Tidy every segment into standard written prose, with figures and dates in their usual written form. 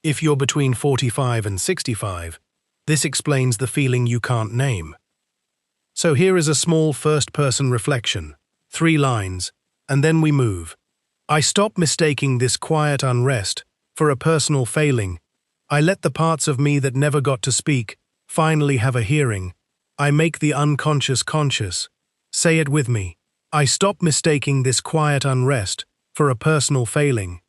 If you're between 45 and 65, this explains the feeling you can't name. So here is a small first-person reflection, 3 lines, and then we move. I stop mistaking this quiet unrest for a personal failing. I let the parts of me that never got to speak finally have a hearing. I make the unconscious conscious. Say it with me. I stop mistaking this quiet unrest for a personal failing.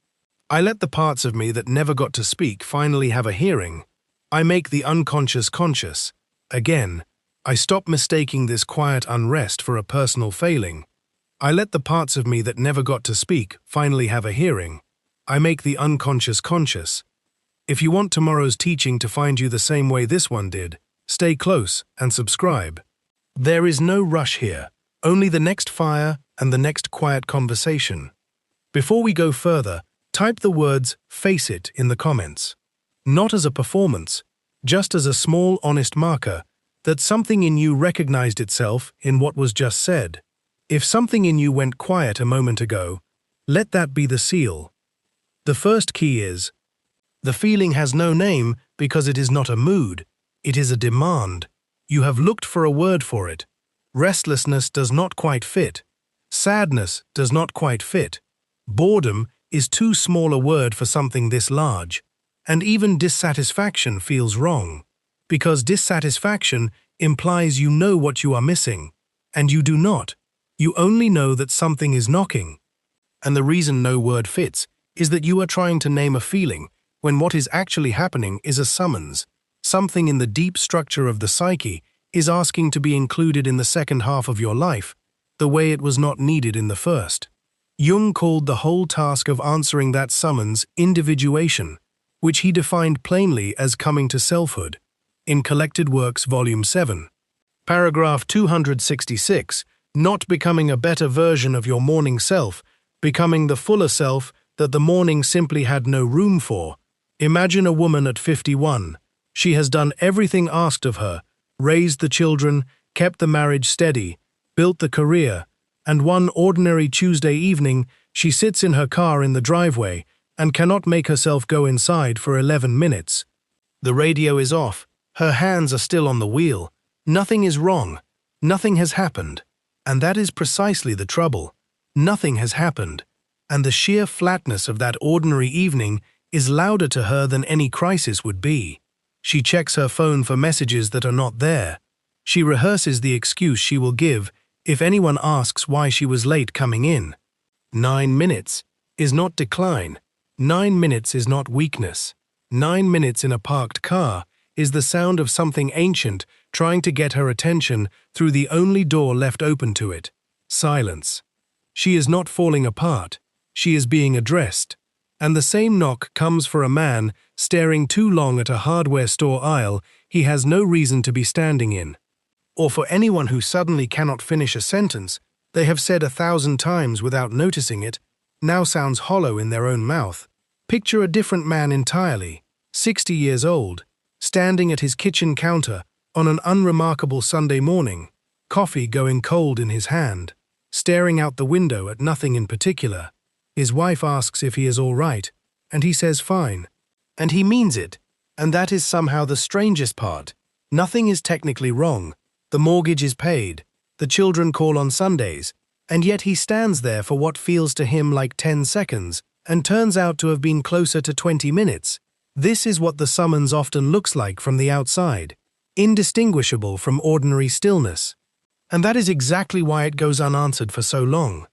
I let the parts of me that never got to speak finally have a hearing. I make the unconscious conscious. Again, I stop mistaking this quiet unrest for a personal failing. I let the parts of me that never got to speak finally have a hearing. I make the unconscious conscious. If you want tomorrow's teaching to find you the same way this one did, stay close and subscribe. There is no rush here, only the next fire and the next quiet conversation. Before we go further, type the words "face it" in the comments. Not as a performance, just as a small, honest marker that something in you recognized itself in what was just said. If something in you went quiet a moment ago, let that be the seal. The first key is, the feeling has no name because it is not a mood, it is a demand. You have looked for a word for it. Restlessness does not quite fit. Sadness does not quite fit. Boredom is too small a word for something this large. And even dissatisfaction feels wrong, because dissatisfaction implies you know what you are missing, and you do not. You only know that something is knocking. And the reason no word fits is that you are trying to name a feeling when what is actually happening is a summons. Something in the deep structure of the psyche is asking to be included in the second half of your life, the way it was not needed in the first. Jung called the whole task of answering that summons individuation, which he defined plainly as coming to selfhood, in Collected Works Volume 7. Paragraph 266, not becoming a better version of your morning self, becoming the fuller self that the morning simply had no room for. Imagine a woman at 51. She has done everything asked of her, raised the children, kept the marriage steady, built the career, and one ordinary Tuesday evening she sits in her car in the driveway and cannot make herself go inside for 11 minutes. The radio is off, her hands are still on the wheel. Nothing is wrong, nothing has happened. And that is precisely the trouble. Nothing has happened, and the sheer flatness of that ordinary evening is louder to her than any crisis would be. She checks her phone for messages that are not there. She rehearses the excuse she will give if anyone asks why she was late coming in. 9 minutes is not decline. 9 minutes is not weakness. 9 minutes in a parked car is the sound of something ancient trying to get her attention through the only door left open to it: silence. She is not falling apart. She is being addressed. And the same knock comes for a man staring too long at a hardware store aisle he has no reason to be standing in. Or for anyone who suddenly cannot finish a sentence they have said 1,000 times without noticing it, now sounds hollow in their own mouth. Picture a different man entirely, 60 years old, standing at his kitchen counter on an unremarkable Sunday morning, coffee going cold in his hand, staring out the window at nothing in particular. His wife asks if he is all right, and he says fine. And he means it, and that is somehow the strangest part. Nothing is technically wrong. The mortgage is paid. The children call on Sundays, and yet he stands there for what feels to him like 10 seconds and turns out to have been closer to 20 minutes. This is what the summons often looks like from the outside, indistinguishable from ordinary stillness. And that is exactly why it goes unanswered for so long,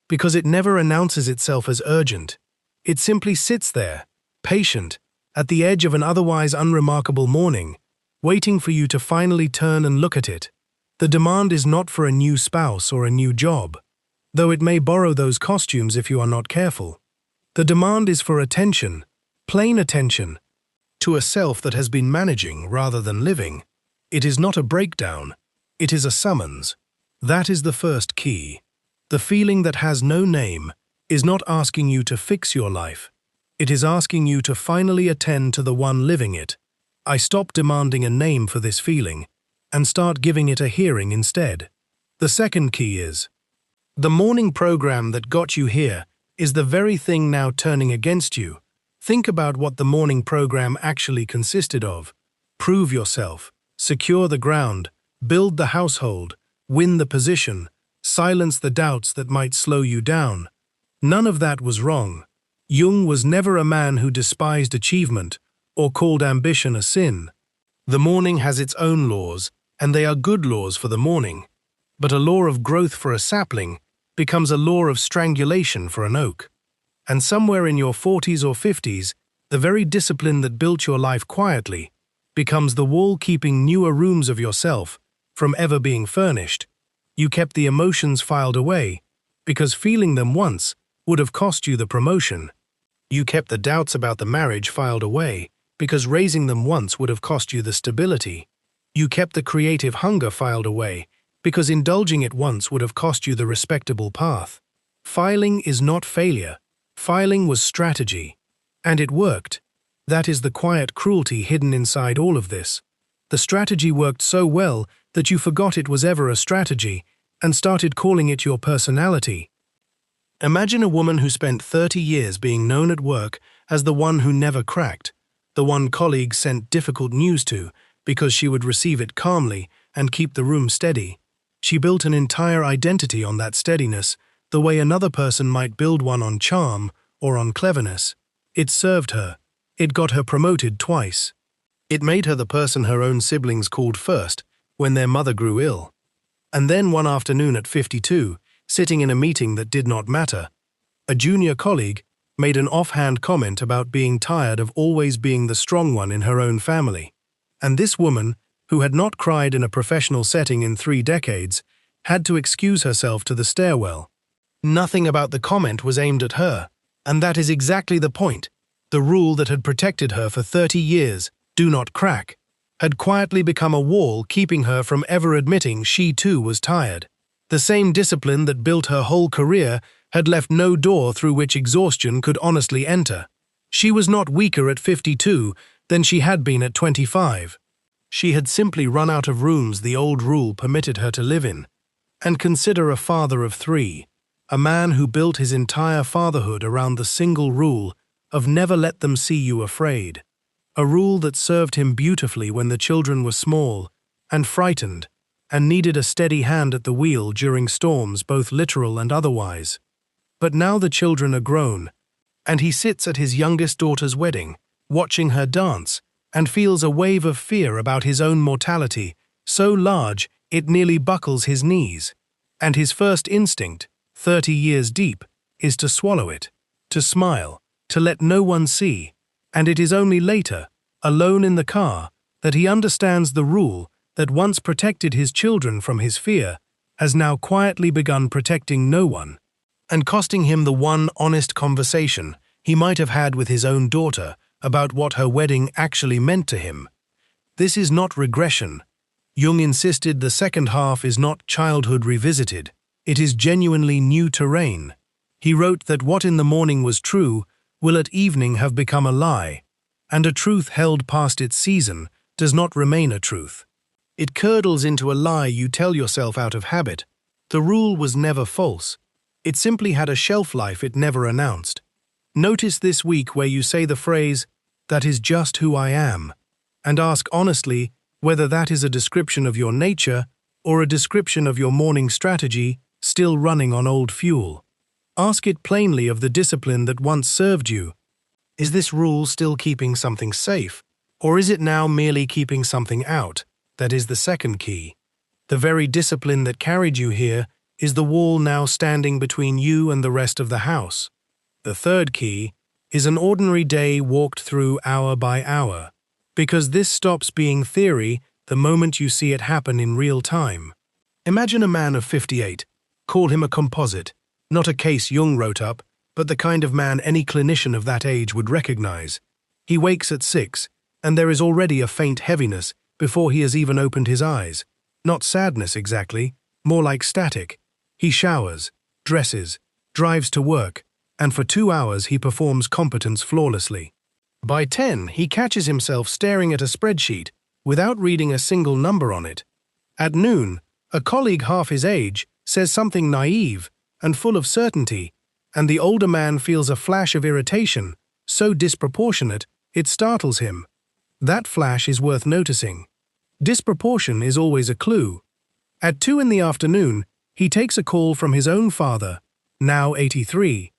because it never announces itself as urgent. It simply sits there, patient, at the edge of an otherwise unremarkable morning, waiting for you to finally turn and look at it. The demand is not for a new spouse or a new job, though it may borrow those costumes if you are not careful. The demand is for attention, plain attention, to a self that has been managing rather than living. It is not a breakdown, it is a summons. That is the first key. The feeling that has no name is not asking you to fix your life. It is asking you to finally attend to the one living it. I stop demanding a name for this feeling and start giving it a hearing instead. The second key is, the morning program that got you here is the very thing now turning against you. Think about what the morning program actually consisted of. Prove yourself, secure the ground, build the household, win the position, silence the doubts that might slow you down. None of that was wrong. Jung was never a man who despised achievement or called ambition a sin. The morning has its own laws, and they are good laws for the morning. But a law of growth for a sapling becomes a law of strangulation for an oak. And somewhere in your 40s or 50s, the very discipline that built your life quietly becomes the wall keeping newer rooms of yourself from ever being furnished. You kept the emotions filed away, because feeling them once would have cost you the promotion. You kept the doubts about the marriage filed away, because raising them once would have cost you the stability. You kept the creative hunger filed away, because indulging it once would have cost you the respectable path. Filing is not failure. Filing was strategy. And it worked. That is the quiet cruelty hidden inside all of this. The strategy worked so well that you forgot it was ever a strategy and started calling it your personality. Imagine a woman who spent 30 years being known at work as the one who never cracked, the one colleagues sent difficult news to because she would receive it calmly and keep the room steady. She built an entire identity on that steadiness, the way another person might build one on charm or on cleverness. It served her. It got her promoted twice. It made her the person her own siblings called first when their mother grew ill. And then one afternoon at 52, sitting in a meeting that did not matter, a junior colleague made an offhand comment about being tired of always being the strong one in her own family. And this woman, who had not cried in a professional setting in 3 decades, had to excuse herself to the stairwell. Nothing about the comment was aimed at her, and that is exactly the point. The rule that had protected her for 30 years, do not crack, had quietly become a wall keeping her from ever admitting she too was tired. The same discipline that built her whole career had left no door through which exhaustion could honestly enter. She was not weaker at 52 than she had been at 25. She had simply run out of rooms the old rule permitted her to live in. And consider a father of 3, a man who built his entire fatherhood around the single rule of never let them see you afraid. A rule that served him beautifully when the children were small and frightened and needed a steady hand at the wheel during storms both literal and otherwise. But now the children are grown, and he sits at his youngest daughter's wedding, watching her dance, and feels a wave of fear about his own mortality, so large it nearly buckles his knees. And his first instinct, 30 years deep, is to swallow it, to smile, to let no one see, and it is only later, alone in the car, that he understands the rule that once protected his children from his fear has now quietly begun protecting no one, and costing him the one honest conversation he might have had with his own daughter about what her wedding actually meant to him. This is not regression. Jung insisted the second half is not childhood revisited, it is genuinely new terrain. He wrote that what in the morning was true will at evening have become a lie, and a truth held past its season does not remain a truth. It curdles into a lie you tell yourself out of habit. The rule was never false. It simply had a shelf life it never announced. Notice this week where you say the phrase, "That is just who I am," and ask honestly whether that is a description of your nature or a description of your morning strategy still running on old fuel. Ask it plainly of the discipline that once served you. Is this rule still keeping something safe, or is it now merely keeping something out? That is the second key. The very discipline that carried you here is the wall now standing between you and the rest of the house. The third key is an ordinary day walked through hour by hour, because this stops being theory the moment you see it happen in real time. Imagine a man of 58. Call him a composite, not a case Jung wrote up, but the kind of man any clinician of that age would recognize. He wakes at 6, and there is already a faint heaviness before he has even opened his eyes. Not sadness exactly, more like static. He showers, dresses, drives to work, and for 2 hours he performs competence flawlessly. By 10, he catches himself staring at a spreadsheet without reading a single number on it. At noon, a colleague half his age says something naive and full of certainty, and the older man feels a flash of irritation so disproportionate, it startles him. That flash is worth noticing. Disproportion is always a clue. At 2 in the afternoon, he takes a call from his own father, now 83.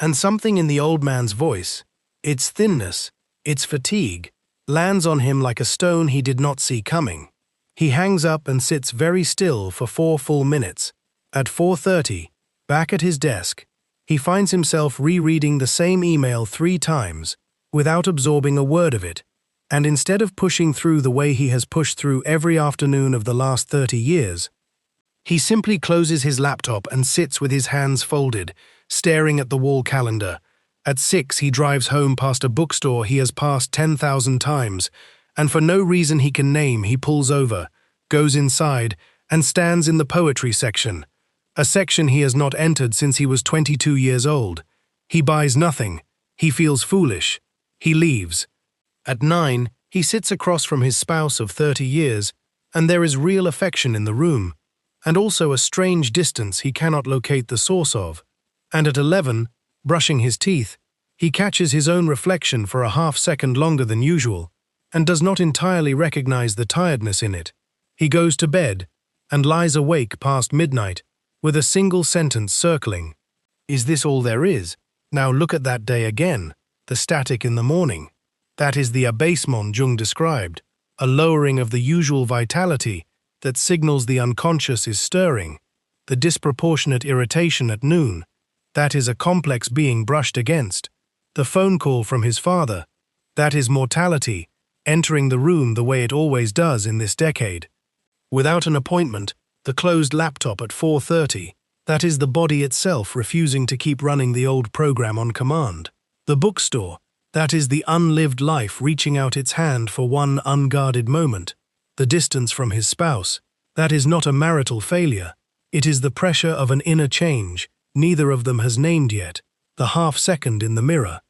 And something in the old man's voice, its thinness, its fatigue, lands on him like a stone he did not see coming. He hangs up and sits very still for 4 full minutes. At 4:30, back at his desk, he finds himself rereading the same email 3 times, without absorbing a word of it, and instead of pushing through the way he has pushed through every afternoon of the last 30 years, he simply closes his laptop and sits with his hands folded, staring at the wall calendar. At 6, he drives home past a bookstore he has passed 10,000 times, and for no reason he can name, he pulls over, goes inside, and stands in the poetry section, a section he has not entered since he was 22 years old. He buys nothing. He feels foolish. He leaves. At 9, he sits across from his spouse of 30 years, and there is real affection in the room, and also a strange distance he cannot locate the source of. And at 11, brushing his teeth, he catches his own reflection for a half-second longer than usual, and does not entirely recognize the tiredness in it. He goes to bed, and lies awake past midnight, with a single sentence circling. Is this all there is? Now look at that day again, the static in the morning. That is the abasement Jung described, a lowering of the usual vitality that signals the unconscious is stirring, the disproportionate irritation at noon, that is a complex being brushed against, the phone call from his father, that is mortality, entering the room the way it always does in this decade. Without an appointment, the closed laptop at 4:30, that is the body itself refusing to keep running the old program on command. The bookstore, that is the unlived life reaching out its hand for one unguarded moment. The distance from his spouse, that is not a marital failure. It is the pressure of an inner change neither of them has named yet, the half-second in the mirror.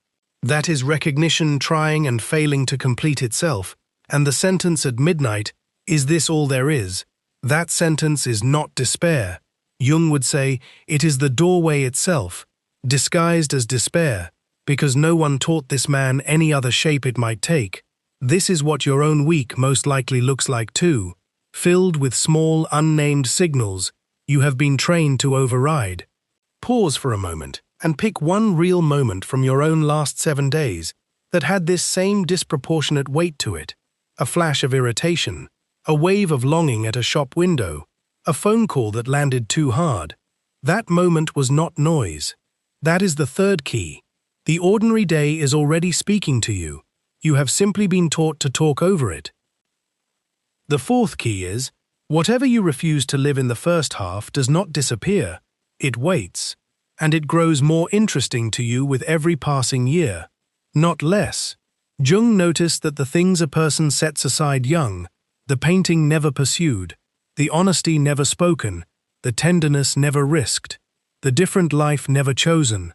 That is recognition trying and failing to complete itself, and the sentence at midnight, is this all there is? That sentence is not despair. Jung would say it is the doorway itself, disguised as despair, because no one taught this man any other shape it might take. This is what your own week most likely looks like too, filled with small, unnamed signals you have been trained to override. Pause for a moment and pick one real moment from your own last 7 days that had this same disproportionate weight to it. A flash of irritation, a wave of longing at a shop window, a phone call that landed too hard. That moment was not noise. That is the third key. The ordinary day is already speaking to you. You have simply been taught to talk over it. The fourth key is, whatever you refuse to live in the first half does not disappear. It waits, and it grows more interesting to you with every passing year, not less. Jung noticed that the things a person sets aside young, the painting never pursued, the honesty never spoken, the tenderness never risked, the different life never chosen,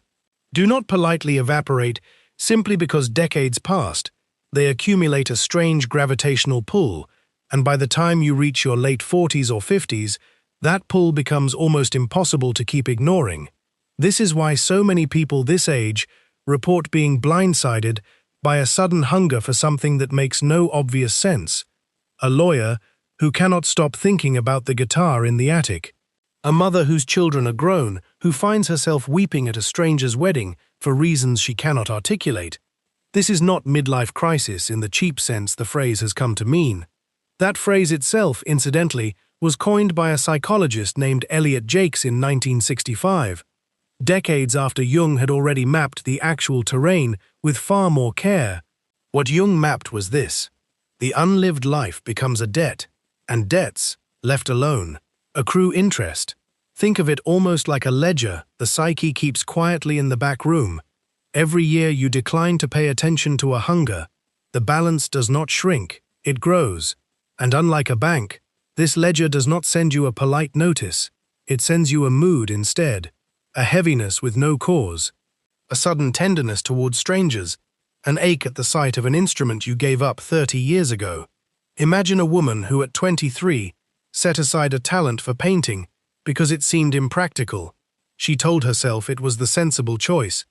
do not politely evaporate simply because decades passed. They accumulate a strange gravitational pull, and by the time you reach your late 40s or 50s, that pull becomes almost impossible to keep ignoring. This is why so many people this age report being blindsided by a sudden hunger for something that makes no obvious sense. A lawyer who cannot stop thinking about the guitar in the attic. A mother whose children are grown, who finds herself weeping at a stranger's wedding for reasons she cannot articulate. This is not midlife crisis in the cheap sense the phrase has come to mean. That phrase itself, incidentally, was coined by a psychologist named Elliot Jakes in 1965, decades after Jung had already mapped the actual terrain with far more care. What Jung mapped was this: the unlived life becomes a debt, and debts, left alone, accrue interest. Think of it almost like a ledger the psyche keeps quietly in the back room. Every year you decline to pay attention to a hunger. The balance does not shrink, it grows. And unlike a bank, this ledger does not send you a polite notice. It sends you a mood instead, a heaviness with no cause, a sudden tenderness towards strangers, an ache at the sight of an instrument you gave up 30 years ago. Imagine a woman who at 23 set aside a talent for painting because it seemed impractical. She told herself it was the sensible choice.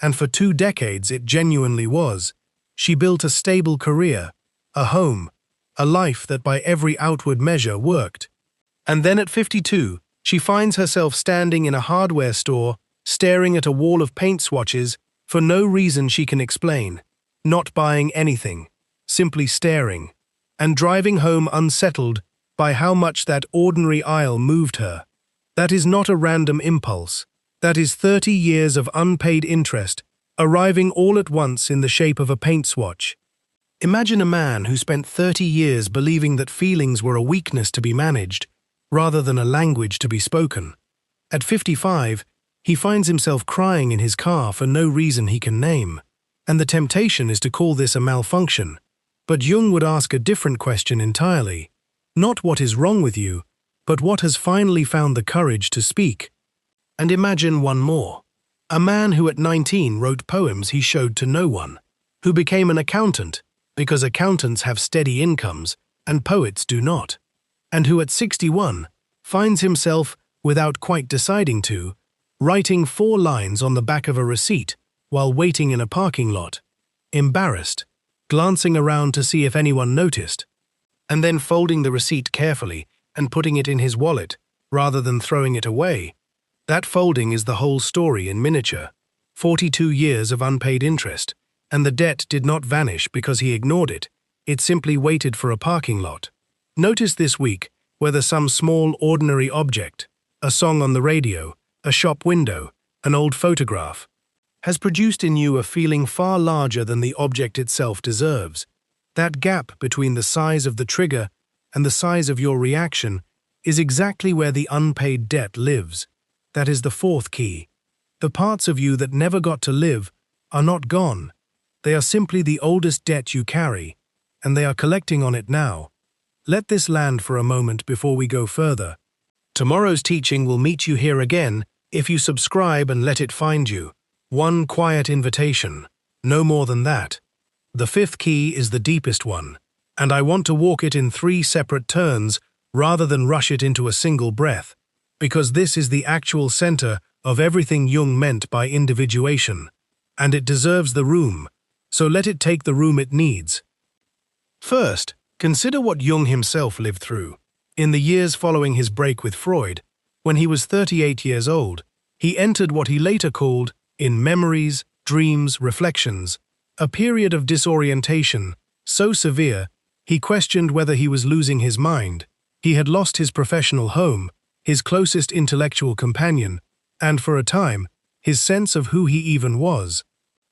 And for 2 decades it genuinely was. She built a stable career, a home, a life that by every outward measure worked. And then at 52, she finds herself standing in a hardware store, staring at a wall of paint swatches for no reason she can explain, not buying anything, simply staring, and driving home unsettled by how much that ordinary aisle moved her. That is not a random impulse. That is 30 years of unpaid interest, arriving all at once in the shape of a paint swatch. Imagine a man who spent 30 years believing that feelings were a weakness to be managed, rather than a language to be spoken. At 55, he finds himself crying in his car for no reason he can name, and the temptation is to call this a malfunction. But Jung would ask a different question entirely. Not what is wrong with you, but what has finally found the courage to speak. And imagine one more. A man who at 19 wrote poems he showed to no one, who became an accountant, because accountants have steady incomes and poets do not, and who at 61 finds himself, without quite deciding to, writing 4 lines on the back of a receipt while waiting in a parking lot, embarrassed, glancing around to see if anyone noticed, and then folding the receipt carefully and putting it in his wallet rather than throwing it away. That folding is the whole story in miniature. 42 years of unpaid interest, and the debt did not vanish because he ignored it. It simply waited for a parking lot. Notice this week whether some small ordinary object, a song on the radio, a shop window, an old photograph, has produced in you a feeling far larger than the object itself deserves. That gap between the size of the trigger and the size of your reaction is exactly where the unpaid debt lives. That is the 4th key. The parts of you that never got to live are not gone. They are simply the oldest debt you carry, and they are collecting on it now. Let this land for a moment before we go further. Tomorrow's teaching will meet you here again if you subscribe and let it find you. One quiet invitation, no more than that. The 5th key is the deepest one, and I want to walk it in 3 separate turns rather than rush it into a single breath, because this is the actual center of everything Jung meant by individuation, and it deserves the room, so let it take the room it needs. First, consider what Jung himself lived through. In the years following his break with Freud, when he was 38 years old, he entered what he later called, in memories, dreams, reflections, a period of disorientation so severe he questioned whether he was losing his mind. He had lost his professional home, his closest intellectual companion, and for a time, his sense of who he even was.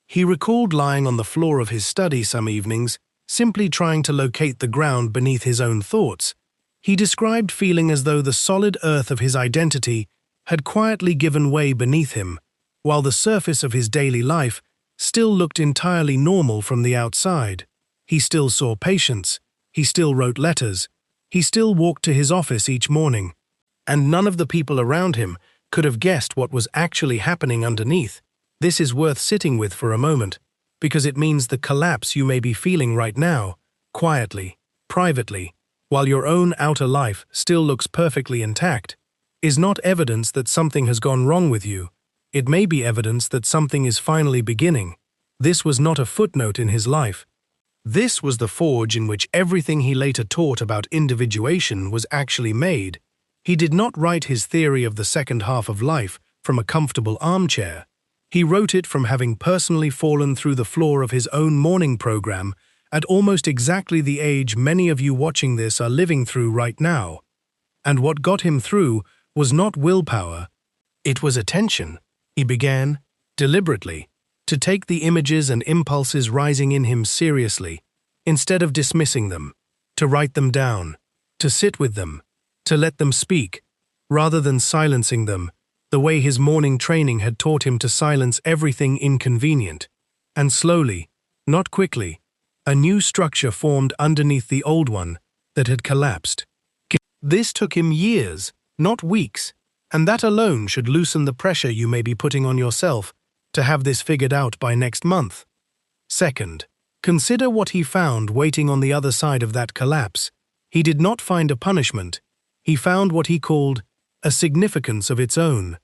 He recalled lying on the floor of his study some evenings, simply trying to locate the ground beneath his own thoughts. He described feeling as though the solid earth of his identity had quietly given way beneath him, while the surface of his daily life still looked entirely normal from the outside. He still saw patients, he still wrote letters, he still walked to his office each morning, and none of the people around him could have guessed what was actually happening underneath. This is worth sitting with for a moment, because it means the collapse you may be feeling right now, quietly, privately, while your own outer life still looks perfectly intact, is not evidence that something has gone wrong with you. It may be evidence that something is finally beginning. This was not a footnote in his life. This was the forge in which everything he later taught about individuation was actually made. He did not write his theory of the second half of life from a comfortable armchair. He wrote it from having personally fallen through the floor of his own morning program at almost exactly the age many of you watching this are living through right now. And what got him through was not willpower, it was attention. He began, deliberately, to take the images and impulses rising in him seriously, instead of dismissing them, to write them down, to sit with them, to let them speak, rather than silencing them, the way his morning training had taught him to silence everything inconvenient. And slowly, not quickly, a new structure formed underneath the old one that had collapsed. This took him years, not weeks, and that alone should loosen the pressure you may be putting on yourself to have this figured out by next month. Second, consider what he found waiting on the other side of that collapse. He did not find a punishment. He found what he called a significance of its own.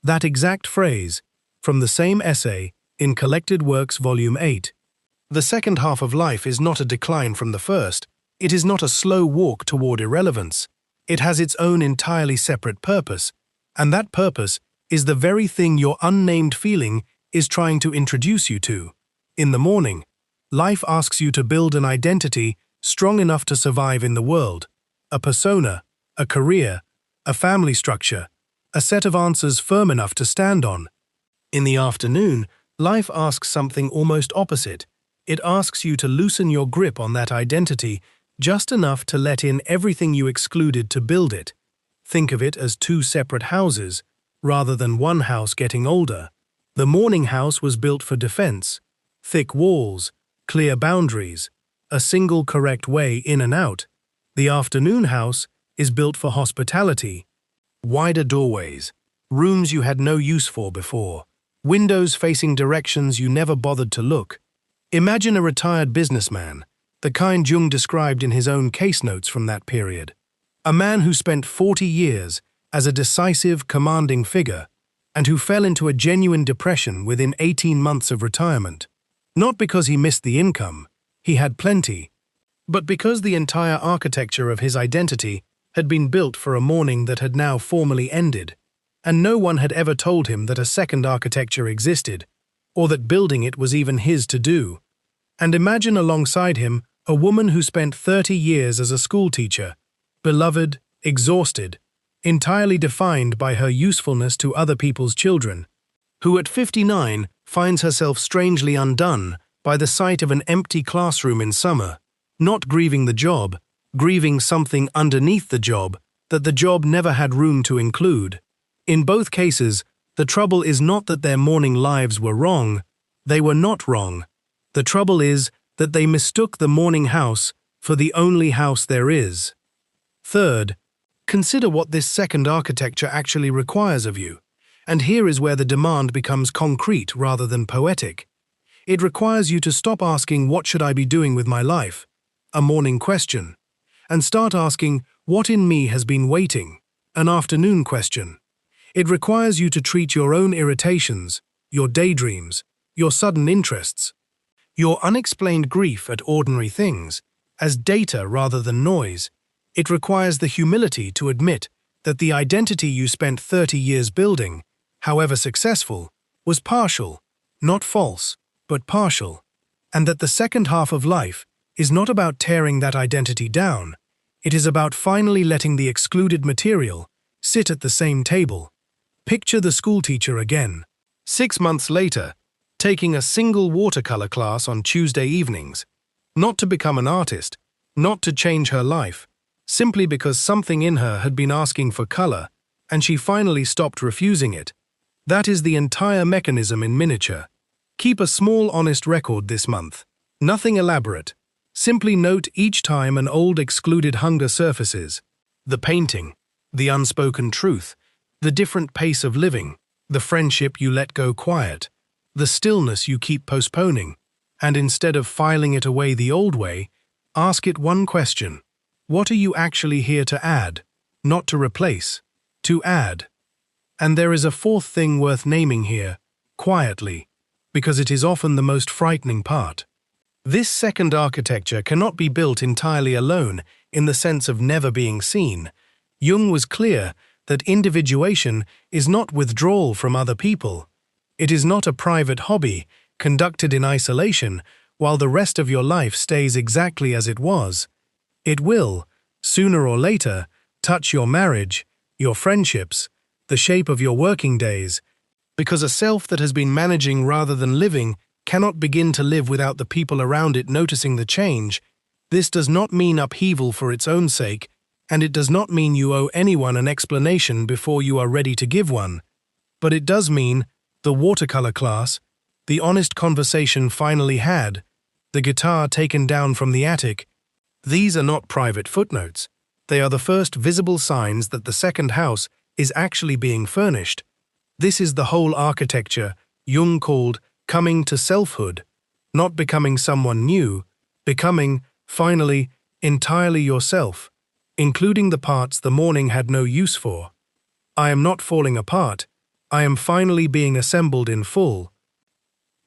That exact phrase, from the same essay, in Collected Works Volume 8. The second half of life is not a decline from the first. It is not a slow walk toward irrelevance. It has its own entirely separate purpose, and that purpose is the very thing your unnamed feeling is trying to introduce you to. In the morning, life asks you to build an identity strong enough to survive in the world, a persona, a career, a family structure, a set of answers firm enough to stand on. In the afternoon, life asks something almost opposite. It asks you to loosen your grip on that identity just enough to let in everything you excluded to build it. Think of it as two separate houses, rather than one house getting older. The morning house was built for defense, thick walls, clear boundaries, a single correct way in and out. The afternoon house is built for hospitality, wider doorways, rooms you had no use for before, windows facing directions you never bothered to look. Imagine a retired businessman, the kind Jung described in his own case notes from that period. A man who spent 40 years as a decisive, commanding figure, and who fell into a genuine depression within 18 months of retirement. Not because he missed the income, he had plenty, but because the entire architecture of his identity had been built for a morning that had now formally ended, and no one had ever told him that a second architecture existed, or that building it was even his to do. And imagine alongside him a woman who spent 30 years as a schoolteacher, beloved, exhausted, entirely defined by her usefulness to other people's children, who at 59 finds herself strangely undone by the sight of an empty classroom in summer, not grieving the job, grieving something underneath the job that the job never had room to include. In both cases, the trouble is not that their morning lives were wrong. They were not wrong. The trouble is that they mistook the morning house for the only house there is. Third, consider what this second architecture actually requires of you. And here is where the demand becomes concrete rather than poetic. It requires you to stop asking, "What should I be doing with my life?" a morning question, and start asking, "What in me has been waiting?" an afternoon question. It requires you to treat your own irritations, your daydreams, your sudden interests, your unexplained grief at ordinary things, as data rather than noise. It requires the humility to admit that the identity you spent 30 years building, however successful, was partial, not false, but partial, and that the second half of life is not about tearing that identity down. It is about finally letting the excluded material sit at the same table. Picture the schoolteacher again, 6 months later, taking a single watercolor class on Tuesday evenings, not to become an artist, not to change her life, simply because something in her had been asking for color, and she finally stopped refusing it. That is the entire mechanism in miniature. Keep a small, honest record this month. Nothing elaborate. Simply note each time an old excluded hunger surfaces. The painting, the unspoken truth, the different pace of living, the friendship you let go quiet, the stillness you keep postponing, and instead of filing it away the old way, ask it one question. What are you actually here to add? Not to replace, to add. And there is a fourth thing worth naming here, quietly, because it is often the most frightening part. This second architecture cannot be built entirely alone in the sense of never being seen. Jung was clear that individuation is not withdrawal from other people. It is not a private hobby conducted in isolation while the rest of your life stays exactly as it was. It will, sooner or later, touch your marriage, your friendships, the shape of your working days, because a self that has been managing rather than living cannot begin to live without the people around it noticing the change. This does not mean upheaval for its own sake, and it does not mean you owe anyone an explanation before you are ready to give one. But it does mean the watercolor class, the honest conversation finally had, the guitar taken down from the attic. These are not private footnotes. They are the first visible signs that the second house is actually being furnished. This is the whole architecture Jung called coming to selfhood, not becoming someone new, becoming, finally, entirely yourself, including the parts the morning had no use for. I am not falling apart. I am finally being assembled in full.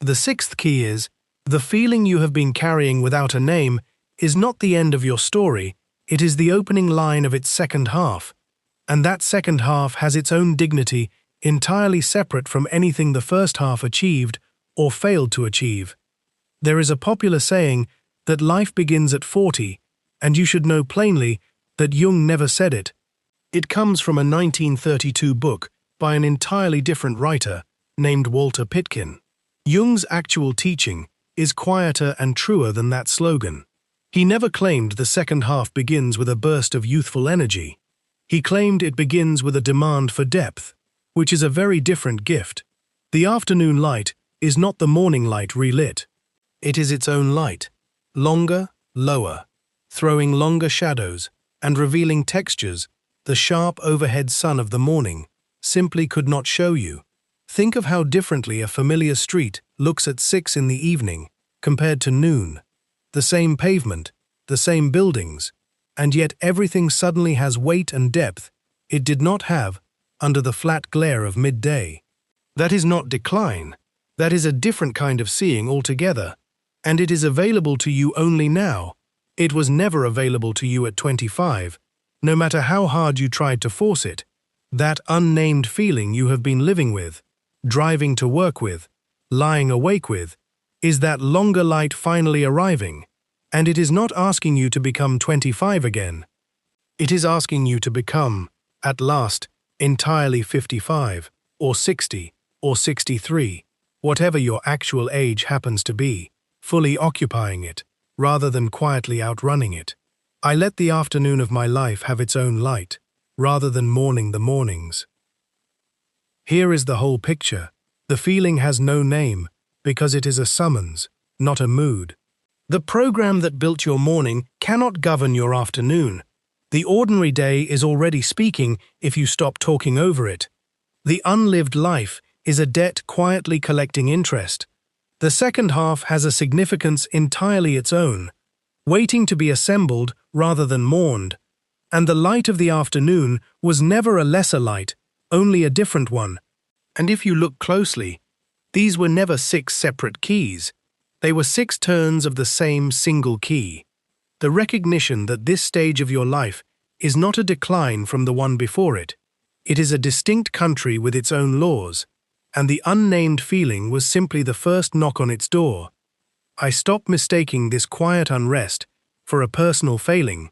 The sixth key is, the feeling you have been carrying without a name is not the end of your story, it is the opening line of its second half. And that second half has its own dignity, entirely separate from anything the first half achieved or failed to achieve. There is a popular saying that life begins at 40, and you should know plainly that Jung never said it. It comes from a 1932 book by an entirely different writer named Walter Pitkin. Jung's actual teaching is quieter and truer than that slogan. He never claimed the second half begins with a burst of youthful energy. He claimed it begins with a demand for depth, which is a very different gift. The afternoon light is not the morning light relit. It is its own light, longer, lower, throwing longer shadows and revealing textures the sharp overhead sun of the morning simply could not show you. Think of how differently a familiar street looks at 6 in the evening compared to noon. The same pavement, the same buildings, and yet everything suddenly has weight and depth it did not have under the flat glare of midday. That is not decline. That is a different kind of seeing altogether, and it is available to you only now. It was never available to you at 25, no matter how hard you tried to force it. That unnamed feeling you have been living with, driving to work with, lying awake with, is that longer light finally arriving, and it is not asking you to become 25 again. It is asking you to become, at last, entirely 55, or 60, or 63, whatever your actual age happens to be, fully occupying it, rather than quietly outrunning it. I let the afternoon of my life have its own light, rather than mourning the mornings. Here is the whole picture. The feeling has no name, because it is a summons, not a mood. The program that built your morning cannot govern your afternoon. The ordinary day is already speaking if you stop talking over it. The unlived life is a debt quietly collecting interest. The second half has a significance entirely its own, waiting to be assembled rather than mourned. And the light of the afternoon was never a lesser light, only a different one. And if you look closely, these were never 6 separate keys. They were 6 turns of the same single key. The recognition that this stage of your life is not a decline from the one before it. It is a distinct country with its own laws, and the unnamed feeling was simply the first knock on its door. I stopped mistaking this quiet unrest for a personal failing.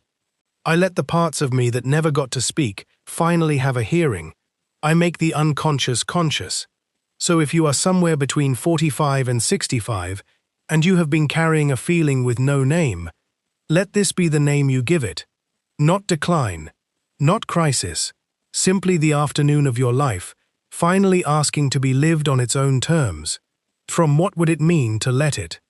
I let the parts of me that never got to speak finally have a hearing. I make the unconscious conscious. So if you are somewhere between 45 and 65, and you have been carrying a feeling with no name, let this be the name you give it. Not decline, not crisis, simply the afternoon of your life, finally asking to be lived on its own terms. From what would it mean to let it?